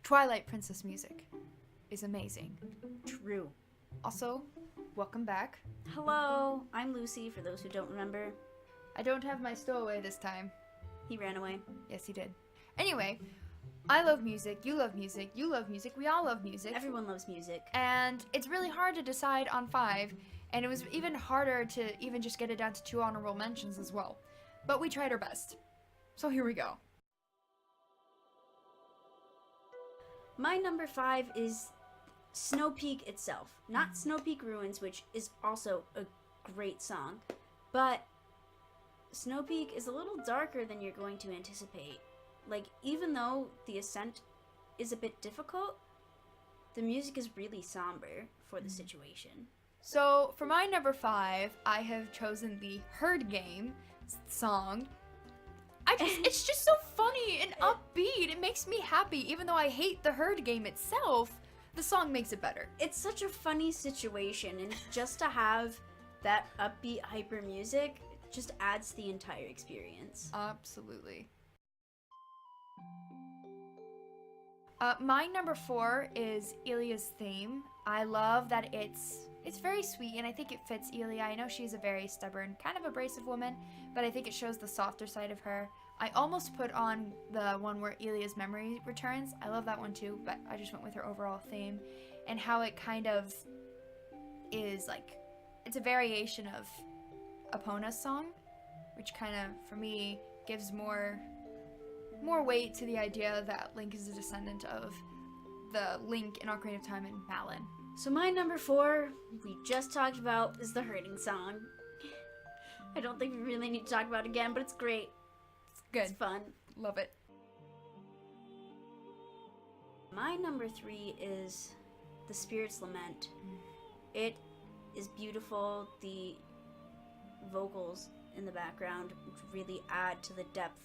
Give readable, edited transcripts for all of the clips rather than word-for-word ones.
Twilight princess music is amazing. True. Also, welcome back. Hello, I'm Lucy, for those who don't remember. I don't have my stowaway this time. He ran away. Yes, he did. Anyway, I love music, you love music, you love music, we all love music. Everyone loves music. And it's really hard to decide on 5, and it was even harder to even just get it down to 2 honorable mentions as well. But we tried our best. So here we go. My number 5 is Snow Peak itself. Not Snow Peak Ruins, which is also a great song, but Snow Peak is a little darker than you're going to anticipate. Like, even though the ascent is a bit difficult, the music is really somber for the situation. So for my number 5, I have chosen the Herd Game song. It's just so funny and upbeat. It makes me happy, even though I hate the Herd Game itself. The song makes it better. It's such a funny situation, and just to have that upbeat, hyper music just adds to the entire experience. Absolutely. My number 4 is llia's theme. I love that it's very sweet, and I think it fits llia. I know she's a very stubborn, kind of abrasive woman, but I think it shows the softer side of her. I almost put on the one where llia's memory returns. I love that one too, but I just went with her overall theme, and how it kind of is like, it's a variation of Epona's song, which kind of, for me, gives more weight to the idea that Link is a descendant of the Link in Ocarina of Time and Malin. So my number 4, we just talked about, is the Hurting song. I don't think we really need to talk about it again, but it's great. It's good. It's fun. Love it. My number 3 is The Spirit's Lament. It is beautiful. The vocals in the background really add to the depth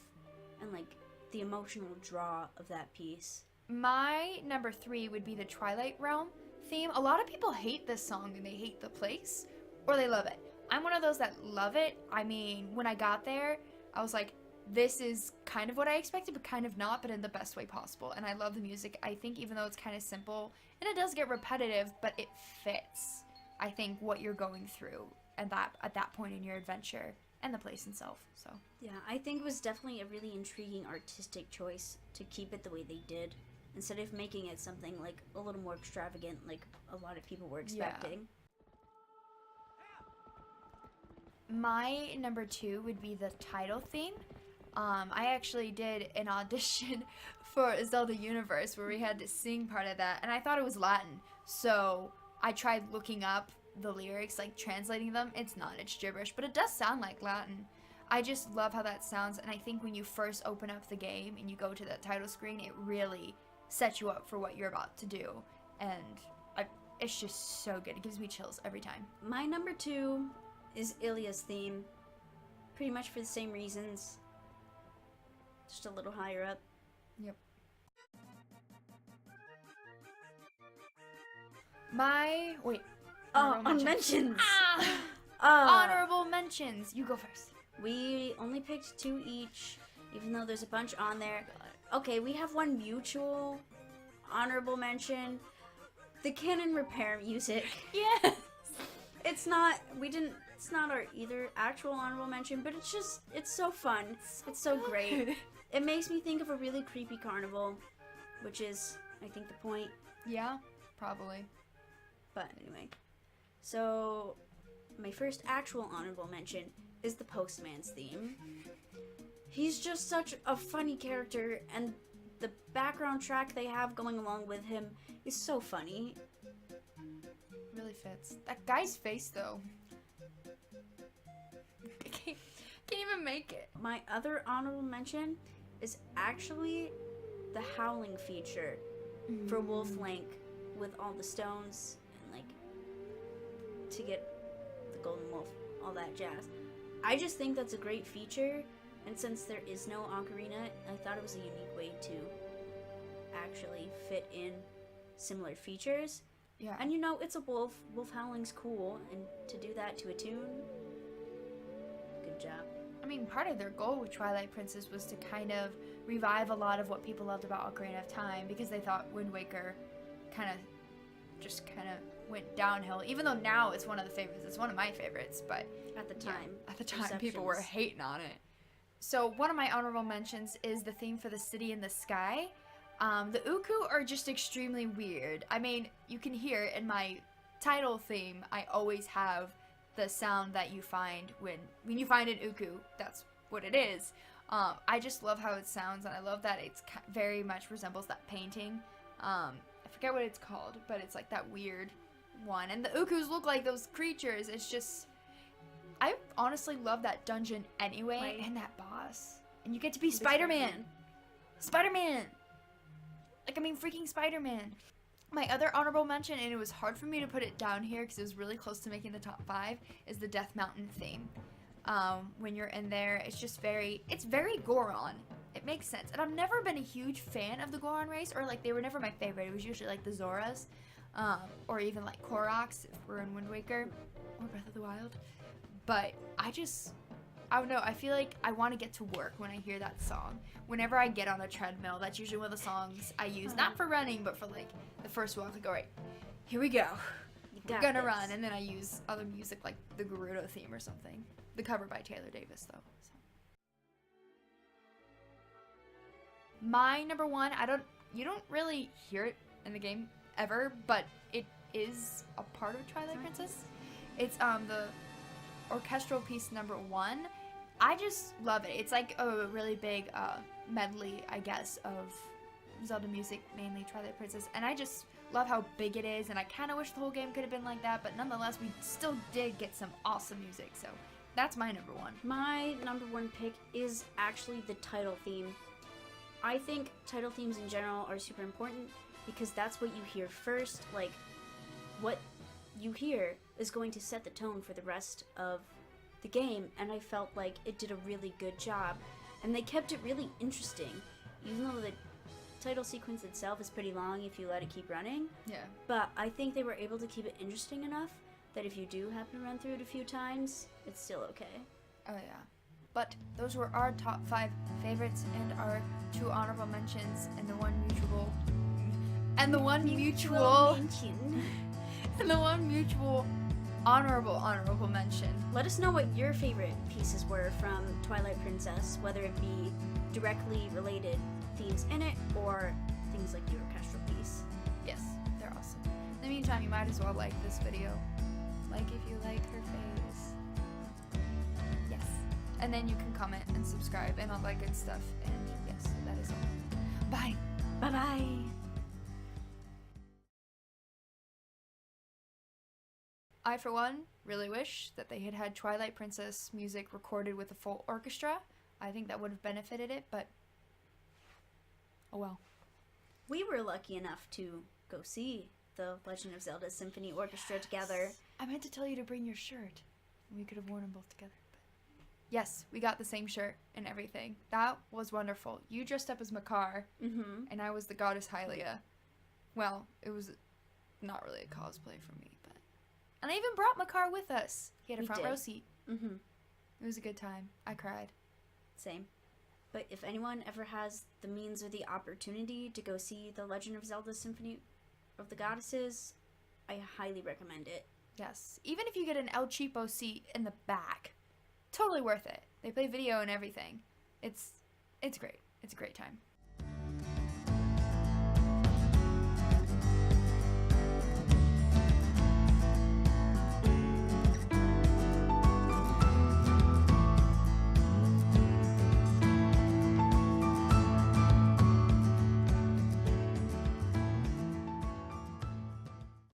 and like the emotional draw of that piece. My number 3 would be the Twilight Realm theme. A lot of people hate this song and they hate the place, or they love it. I'm one of those that love it. I mean, when I got there, I was like, this is kind of what I expected, but kind of not, but in the best way possible. And I love the music. I think even though it's kind of simple, and it does get repetitive, but it fits, I think, what you're going through at that point in your adventure and the place itself. So yeah, I think it was definitely a really intriguing artistic choice to keep it the way they did, instead of making it something like a little more extravagant like a lot of people were expecting. Yeah. My number 2 would be the title theme. I actually did an audition for Zelda Universe where we had to sing part of that, and I thought it was Latin, so I tried looking up the lyrics, like translating them. It's not, it's gibberish, but it does sound like Latin. I just love how that sounds, and I think when you first open up the game and you go to that title screen, it really sets you up for what you're about to do, and it's just so good. It gives me chills every time. My number 2 is llia's theme, pretty much for the same reasons, just a little higher up. Yep. Honorable mentions. Honorable mentions. You go first. We only picked 2 each, even though there's a bunch on there. Okay, we have one mutual honorable mention. The Canon repair music. Yes. It's not our either actual honorable mention, but it's so fun. It's so great. It makes me think of a really creepy carnival, which is, I think, the point. Yeah, probably. But anyway, so my first actual honorable mention is the Postman's theme. He's just such a funny character, and the background track they have going along with him is so funny. Really fits. That guy's face, though. I can't even make it. My other honorable mention is actually the Howling Feature for Wolf Link, with all the stones and like to get the Golden Wolf, all that jazz. I just think that's a great feature, and since there is no ocarina, I thought it was a unique way to actually fit in similar features. Yeah. And you know, it's a wolf. Wolf howling's cool, and to do that to a tune, good job. I mean, part of their goal with Twilight Princess was to kind of revive a lot of what people loved about Ocarina of Time, because they thought Wind Waker kind of went downhill, even though now it's one of the favorites. It's one of my favorites, but At the time. at the time people were hating on it. So one of my honorable mentions is the theme for the City in the Sky. The Uku are just extremely weird. I mean, you can hear in my title theme, I always have the sound that you find when you find an Uku. That's what it is. I just love how it sounds, and I love that it's very much resembles that painting. I forget what it's called, but it's like that weird one. And the Ukus look like those creatures. It's just, I honestly love that dungeon anyway, Right. and that boss. And you get to be Spider-Man. Spider-Man! Like, I mean, freaking Spider-Man. My other honorable mention, and it was hard for me to put it down here because it was really close to making the top 5, is the Death Mountain theme. When you're in there, it's very Goron. It makes sense. And I've never been a huge fan of the Goron race, or like, they were never my favorite. It was usually like the Zoras, or even like Koroks if we're in Wind Waker, or Breath of the Wild. But I don't know, I feel like I want to get to work when I hear that song. Whenever I get on a treadmill, that's usually one of the songs I use, not for running, but for like the first walk. Like, all right, here we go. We're gonna run, and then I use other music like the Gerudo theme or something. The cover by Taylor Davis, though. So. My number 1, you don't really hear it in the game ever, but it is a part of Twilight Princess. It's the orchestral piece number 1. I just love it. It's like a really big medley, I guess, of Zelda music, mainly Twilight Princess, and I just love how big it is, and I kind of wish the whole game could have been like that, but nonetheless, we still did get some awesome music, so that's my number 1. My number 1 pick is actually the title theme. I think title themes in general are super important because that's what you hear first. Like, what you hear is going to set the tone for the rest of the game, and I felt like it did a really good job, and they kept it really interesting, even though the title sequence itself is pretty long if you let it keep running. Yeah. But I think they were able to keep it interesting enough that if you do happen to run through it a few times, it's still okay. Oh yeah. But those were our top 5 favorites and our 2 honorable mentions and the one mutual honorable mention. Let us know what your favorite pieces were from Twilight Princess, whether it be directly related themes in it or things like the orchestral piece. Yes, they're awesome. In the meantime, you might as well like this video. Like if you like her face. Yes. And then you can comment and subscribe and all that good stuff. And yes, that is all. Bye. Bye-bye. I, for one, really wish that they had had Twilight Princess music recorded with a full orchestra. I think that would have benefited it, but oh well. We were lucky enough to go see the Legend of Zelda Symphony Orchestra together. I meant to tell you to bring your shirt. We could have worn them both together. But yes, we got the same shirt and everything. That was wonderful. You dressed up as Makar, and I was the goddess Hylia. Well, it was not really a cosplay for me, but... And I even brought Makar with us. He had a front row seat. It was a good time. I cried. Same. But if anyone ever has the means or the opportunity to go see the Legend of Zelda Symphony of the Goddesses, I highly recommend it. Yes. Even if you get an El Cheapo seat in the back, totally worth it. They play video and everything. It's great. It's a great time.